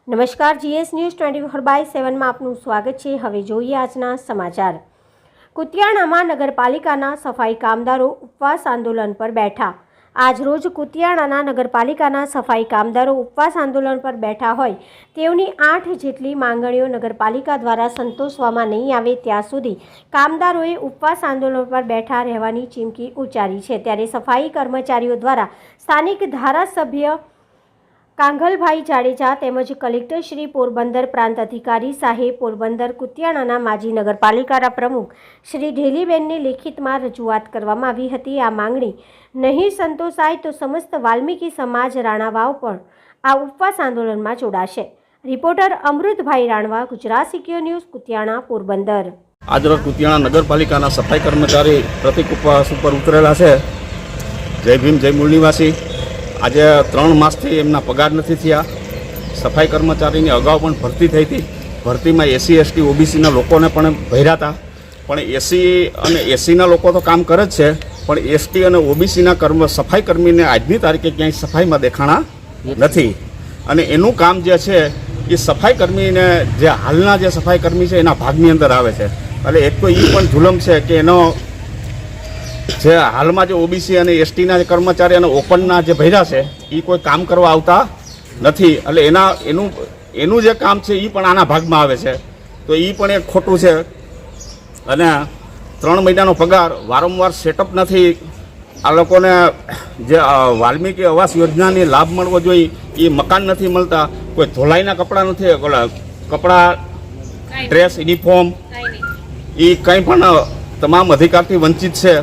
નમસ્કાર, GS news 24/7 માં આપનું સ્વાગત છે। હવે જોઈએ આજના સમાચાર। કુતિયાણામાં નગરપાલિકાના સફાઈ કામદારો ઉપવાસ આંદોલન પર બેઠા। આજરોજ કુતિયાણાના નગરપાલિકાના સફાઈ કામદારો ઉપવાસ આંદોલન પર બેઠા હોય તેઓની 8 જેટલી માંગણીઓ નગરપાલિકા દ્વારા સંતોષવામાં નહીં આવે ત્યાં સુધી કામદારોએ ઉપવાસ આંદોલન પર બેઠા રહેવાની ચીમકી ઉચ્ચારી છે। ત્યારે સફાઈ કર્મચારીઓ દ્વારા સ્થાનિક ધારાસભ્ય કાંગલભાઈ જાડેજા તેમજ કલેક્ટર શ્રી પોરબંદર પ્રાંત અધિકારી સાહેબ પોરબંદર કુતિયાણાના માજી નગરપાલિકાના પ્રમુખ શ્રી ઢેલીબેનને લેખિતમાં રજૂઆત કરવામાં આવી હતી। આ માંગણી નહીં સંતોષાય તો સમસ્ત વાલ્મીકી સમાજ રાણાવાવ પણ આ ઉપવાસ આંદોલનમાં જોડાશે। Reporter Amritbhai Ranva, Gujarat secure news, Kutiyana, Porbandar. આજરોજ કુતિયાણા નગરપાલિકાના સફાઈ કર્મચારી પ્રતિક ઉપવાસ ઉપર ઉતરેલા છે। જય ભીમ, જય મૂળ નિવાસી। આજે 3 માસથી એમના પગાર નથી થયા। સફાઈ કર્મચારીની અગાઉ પણ ભરતી થઈ હતી। ભરતીમાં એસસી એસટી ઓબીસીના લોકોને પણ ભર્યા હતા, પણ એસસી અને એસીના લોકો તો કામ કરે જ છે, પણ એસટી અને ઓબીસીના સફાઈ કર્મીને આજની તારીખે ક્યાંય સફાઈમાં દેખાણા નથી। અને એનું કામ જે છે એ સફાઈ કર્મીને જે હાલના જે સફાઈ કર્મી છે એના ભાગની અંદર આવે છે। એટલે એક તો એ પણ જુલમ છે કે એનો જે હાલમાં જે ઓબીસી અને એસટીના જે કર્મચારી અને ઓપનના જે ભર્યા છે એ કોઈ કામ કરવા આવતા નથી। એટલે એનું જે કામ છે એ પણ આના ભાગમાં આવે છે, તો એ પણ એક ખોટું છે। અને 3 મહિનાનો પગાર વારંવાર સેટઅપ નથી। આ લોકોને જે વાલ્મીકી આવાસ યોજનાની લાભ મળવો જોઈએ એ મકાન નથી મળતા। કોઈ ધોલાઈના કપડાં નથી, કપડાં, ડ્રેસ, યુનિફોર્મ એ કંઈ પણ તમામ અધિકારથી વંચિત છે।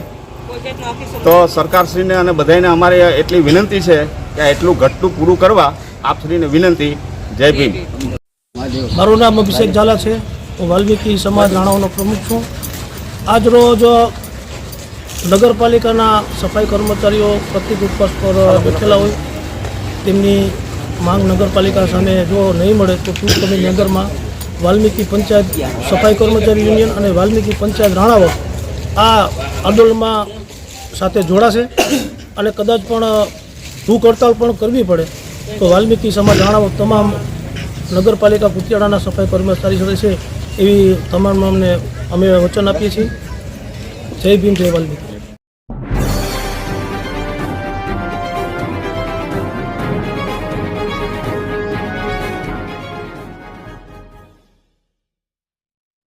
તો સરકારશ્રીને અને બધાને અમારે એટલી વિનંતી છે કે એટલું ઘટતું પૂરું કરવા આપશ્રીને વિનંતી। જય ભીમ। મારું નામ અભિષેક ઝાલા છે। હું વાલ્મીકી સમાજ રાણાઓનો પ્રમુખ છું। આજરોજ નગરપાલિકાના સફાઈ કર્મચારીઓ પ્રતિક ઉપવાસ પર બેઠેલા હોય, તેમની માંગ નગરપાલિકા સામે જો નહીં મળે તો ટૂંક સમયની અંદરમાં વાલ્મીકી પંચાયત સફાઈ કર્મચારી યુનિયન અને વાલ્મીકી પંચાયત રાણાઓ આ આંદોલનમાં સાથે જોડાશે। અને કદાચ પણ ભૂખ હડતાળ પણ કરવી પડે તો વાલ્મીકી સમાજ રાણાઓ તમામ નગરપાલિકા કુતિયાણાના સફાઈ કર્મચારી સાથે છે એવી તમામ અમને અમે વચન આપીએ છીએ। જય ભીમ, જય વાલ્મીકી।